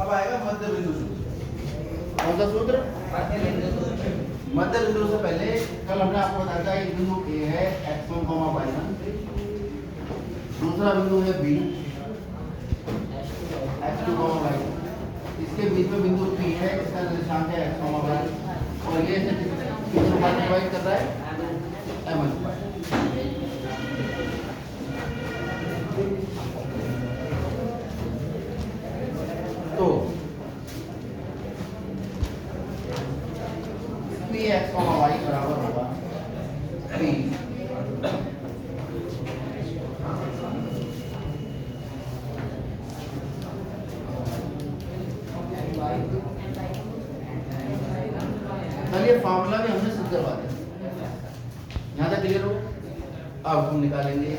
अब आएगा मध्य बिंदु सूत्र। कौन सा सूत्र? मध्य बिंदु से पहले कल हमने आपको बताया था एक बिंदु ए है x1, y1, दूसरा बिंदु है b x2, y2, इसके बीच में बिंदु p है, इसका निर्देशांक है x, y, और ये किस अनुपात में डिवाइड कर रहा है? m अनुपात। तो px, y बराबर होगा p ये फार्मूला भी हमने सिद्ध करवा दिया। यहाँ तक क्लियर हो? अब हम निकालेंगे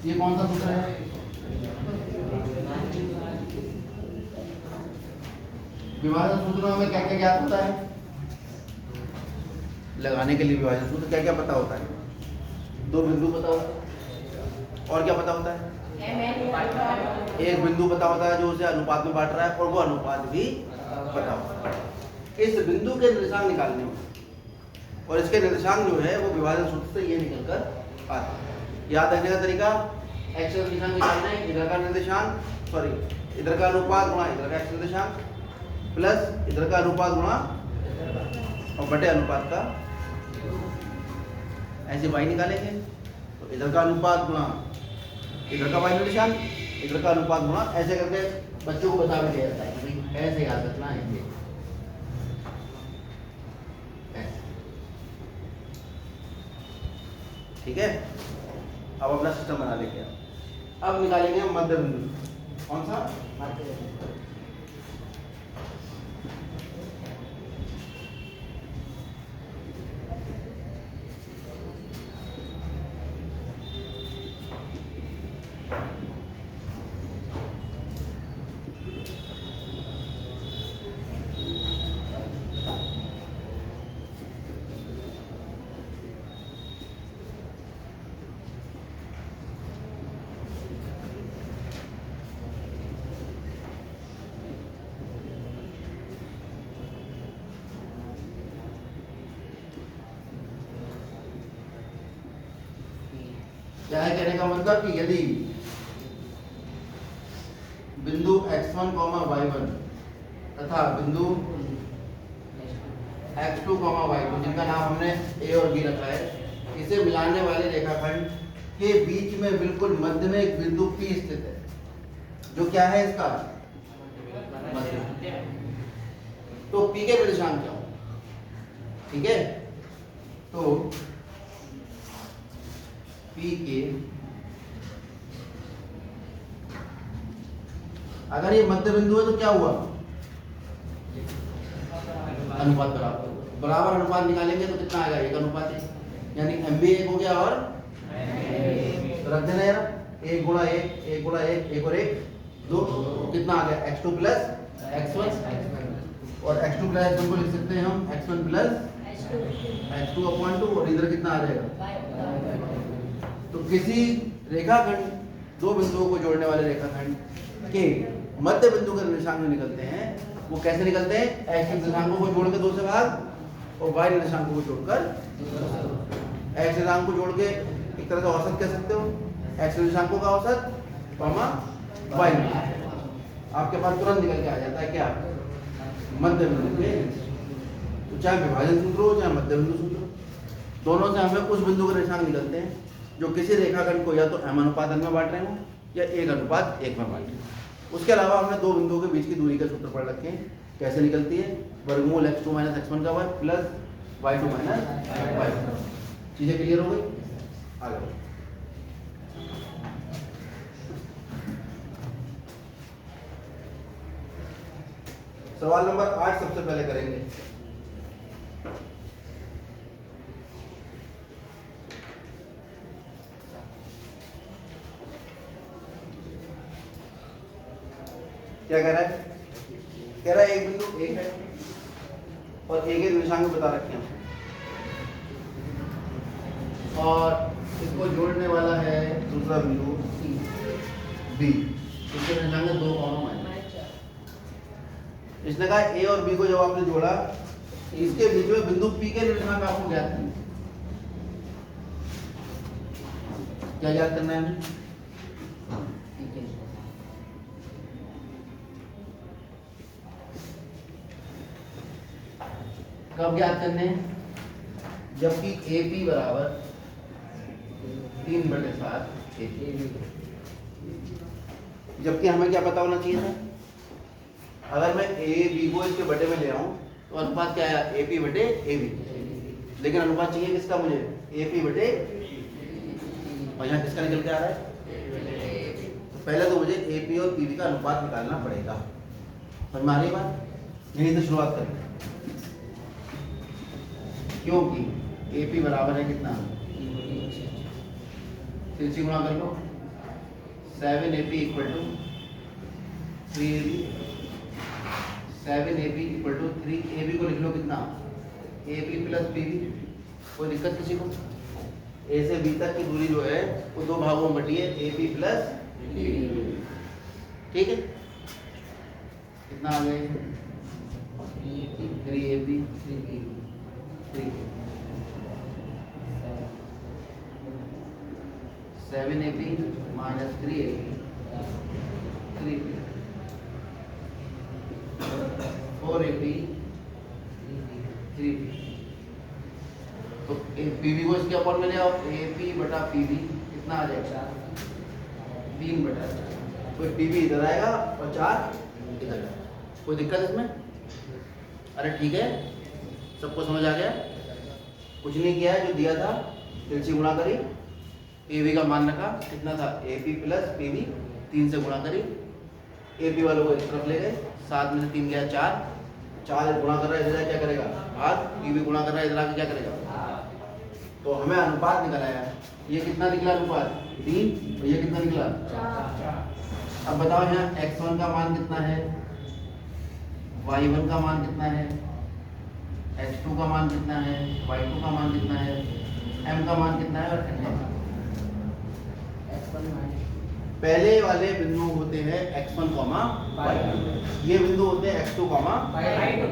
ये कौन सा सूत्र है? विभाजन सूत्र में क्या क्या ज्ञात होता है? लगाने के लिए विभाजन सूत्र क्या क्या पता होता है? दो बिंदु पता होता है और क्या पता होता है? एक बिंदु पता होता है जो उसे अनुपात में बांट रहा है, और वो अनुपात भी पता होता है। इस बिंदु के निर्देशांक निकालने में, और इसके निर्देशांक जो है वो विभाजन सूत्र से ये निकल कर आता है। याद रखने का तरीका, x का निर्देशांक निकालना है, इधर का निर्देशांक, सॉरी इधर का अनुपात गुणा इधर का x निर्देशांक, प्लस इधर का अनुपात गुणा और बटे अनुपात का, ऐसे y निकालेंगे तो इधर का अनुपात गुणा इधर का y निर्देशांक, इधर का अनुपात गुणा, ऐसे करके बच्चों को बता भी दिया जाता है कि ऐसे याद रखना है ये। ठीक है, अब अपना सिस्टम बना लेंगे। अब निकालेंगे हम मध्य बिंदु। कौन सा? मध्य बिंदु। क्या है कहने का मतलब कि यदि बिंदु x1, y1 तथा बिंदु x2, y2 जिनका नाम हमने a और b रखा है, इसे मिलाने वाले रेखाखंड के बीच में बिल्कुल मध्य में एक बिंदु P स्थित है, जो क्या है इसका मध्य। तो P के निर्देशांक क्या हो? ठीक है, तो P के अगर ये मध्य बिंदु है तो क्या हुआ? अनुपात बराबर अनुपात निकालेंगे तो कितना आएगा? एक अनुपात है, यानी m भी एक हो गया और तो रख देना यार, एक गुणा एक, एक गुणा एक, एक और एक दो, कितना आ गया? x2 प्लस x1, और x2 प्लस x1 को लिख सकते हैं हम x1 प्लस x2/2, और इधर कितना आ जाएगा? तो किसी रेखाखंड, दो बिंदुओं को जोड़ने वाले रेखाखंड के मध्य बिंदु के निर्देशांक जो निकलते हैं वो कैसे निकलते हैं? x निर्देशांकों को जोड़ के 2 से भाग और y निर्देशांकों को जोड़कर, x निर्देशांक को जोड़ के एक तरह से औसत कह सकते हो, x निर्देशांकों का औसत कॉमा y आपके पास तुरंत निकल के आ जाता है क्या? मध्य बिंदु के। तो चाहे विभाजन सूत्र हो चाहे मध्य बिंदु सूत्र हो, दोनों से हमें उस बिंदु के निर्देशांक निकलते हैं जो किसी रेखाखंड को या तो m अनुपात n में बांट रहे हो या 1 अनुपात 1 में बांट रहे हो। उसके अलावा हमने दो बिंदुओं के बीच की दूरी का सूत्र पढ़ रखे हैं, कैसे निकलती है? वर्गमूल x2 माइनस x1 का वर्ग प्लस y2 माइनस y1। चीजें क्लियर हो गई? आगे सवाल नंबर 8 सबसे पहले करेंगे। क्या कह रहा है? कह रहा है एक बिंदु एक है और एक निर्देशांक बता रखे हैं और इसको जोड़ने वाला है दूसरा बिंदु सी बी, इसके निर्देशांक 2, इसने कहा ए और बी को जब आपने जोड़ा, इसके बीच में बिंदु पी के निर्देशांक आपको ज्ञात करना। क्या ज्ञात करना है हमें? कब ज्ञात करने हैं? जबकि ए पी बराबर 3/7 जबकि हमें क्या पता होना चाहिए था? अगर मैं ए बी को इसके बटे में ले आऊं तो अनुपात क्या आया? ए पी बटे ए बी। लेकिन अनुपात चाहिए किसका मुझे? ए पी बटे, और यहाँ किसका निकल के आ रहा है? तो पहले तो मुझे ए पी और पी बी का अनुपात निकालना पड़ेगा। समझ में आ रही बात? यहीं से शुरुआत करें, क्योंकि ए पी बराबर है कितना? 3 से गुणा कर लो, 7AP equal to 3AB, 7AP equal to 3AB को लिख लो कितना? AB plus PB। कोई दिक्कत किसी को? ए से बी तक की दूरी जो है वो दो भागों में बटी है, AB प्लस PB। ठीक है, कितना आ गया? 3AB 7AP minus 3AP 4AP 3P। तो PB को इसके अपॉन में ले आओ, AP बटा PB कितना आ जाएगा? 3/4। कोई PB इधर आएगा और 4 इधर आएगा। कोई दिक्कत इसमें? अरे ठीक है, सबको समझ आ गया? कुछ नहीं किया है, जो दिया था तिल से गुणा करी, AB का मान रखा कितना था? AP प्लस PB, 3 से गुणा करी, AP वालों को इस तरफ ले गए, 7 में से 3 गया 4, 4 गुणा कर रहा है इधर क्या करेगा? 8, PB गुणा कर रहा है इधर आके क्या करेगा? तो हमें अनुपात निकल आया। ये कितना निकला अनुपात? 3। और ये कितना निकला? 4। अब बताओ यहाँ x1 का मान कितना है, y1 का मान कितना है, x2 का मान कितना है, y2 का मान कितना है, m का मान कितना है और n का मान। पहले वाले बिंदु होते हैं x1, y2, ये बिंदु होते हैं x2, y2,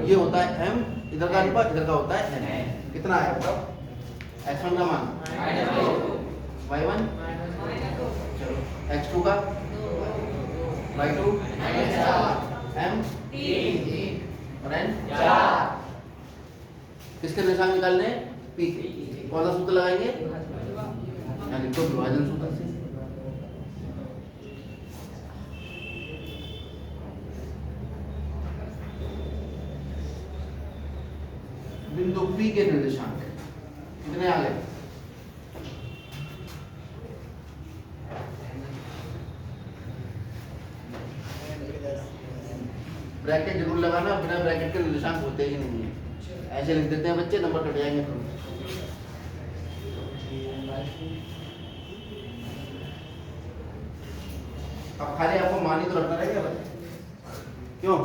ये होता है m, इधर का अनुपात इधर का होता है n। कितना है बताओ? x1 का मान y1, चलो x2 का, y2, m और n 4। किसके निर्देशांक निकालने हैं? p के। कौन सा सूत्र लगाएंगे? यानी तो विभाजन सूत्र से। बिंदु P के निर्देशांक कितने आ गए? ब्रैकेट जरूर लगाना, बिना ब्रैकेट के निर्देशांक होते ही नहीं है। ऐसे लिख देते हैं बच्चे, नंबर कट जाएंगे फिर। अब खाली आपको मान ही तो रखना रहेगा बच्चे, क्यों?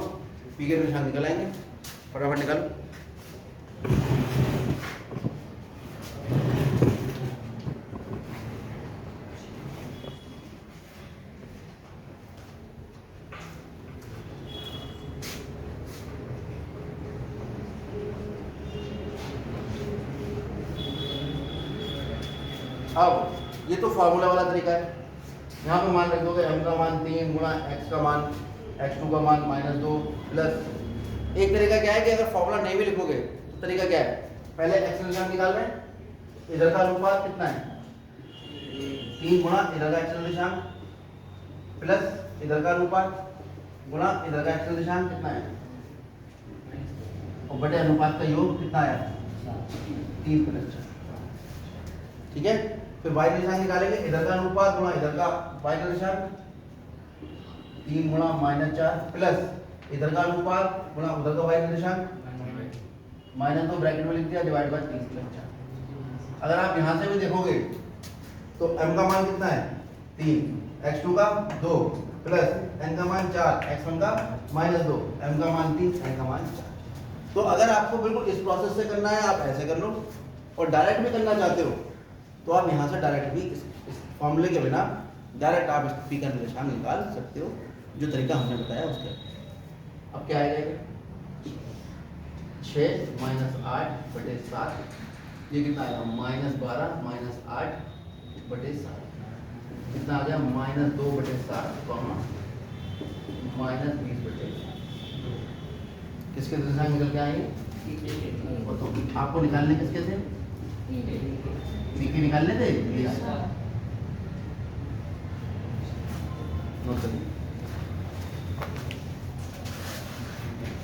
पी के निर्देशांक निकल आएंगे, फटाफट निकालो। अब ये तो फार्मूला वाला तरीका है, यहाँ पे मान रख दोगे m का मान 3 गुणा x का मान, x2 का मान -2 प्लस। एक तरीका क्या है कि अगर फार्मूला नहीं भी लिखोगे तो तरीका क्या है? पहले x निर्देशांक निकाल रहे हैं, इधर का अनुपात कितना है? 3 गुणा इधर का x निर्देशांक प्लस इधर का अनुपात गुणा इधर का x निर्देशांक कितना है, और बटे अनुपात का योग कितना आया? 3 + 4। ठीक है, फिर y निर्देशांक निकालेंगे, इधर का अनुपात गुणा इधर का y निर्देशांक, 3 गुणा -4 प्लस इधर का अनुपात गुणा उधर का y निर्देशांक, -2 ब्रैकेट में लिख दिया, डिवाइड बाय 3 + 4। अगर आप यहां से भी देखोगे तो m का मान कितना है? 3, x2 का 2 प्लस n का मान 4, x1 का -2, m का मान 3, n का मान 4। तो अगर आपको बिल्कुल इस प्रोसेस से करना है, आप ऐसे कर लो, और डायरेक्ट भी करना चाहते हो तो आप यहाँ से डायरेक्ट भी इस फॉर्मूले के बिना डायरेक्ट आप पी का निर्देशांक निकाल सकते हो, जो तरीका हमने बताया उसके। अब क्या आएगा? 6 माइनस 8 बटे 7, ये कितना आएगा -12 माइनस 8 बटे 7, कितना आ गया -2 बटे 7 कॉमा -20 बटे 2। किसके दिशा निकल के आएंगे बताओ, आपको निकालने किसके थे, पी के निकालने थे। नोट करिए।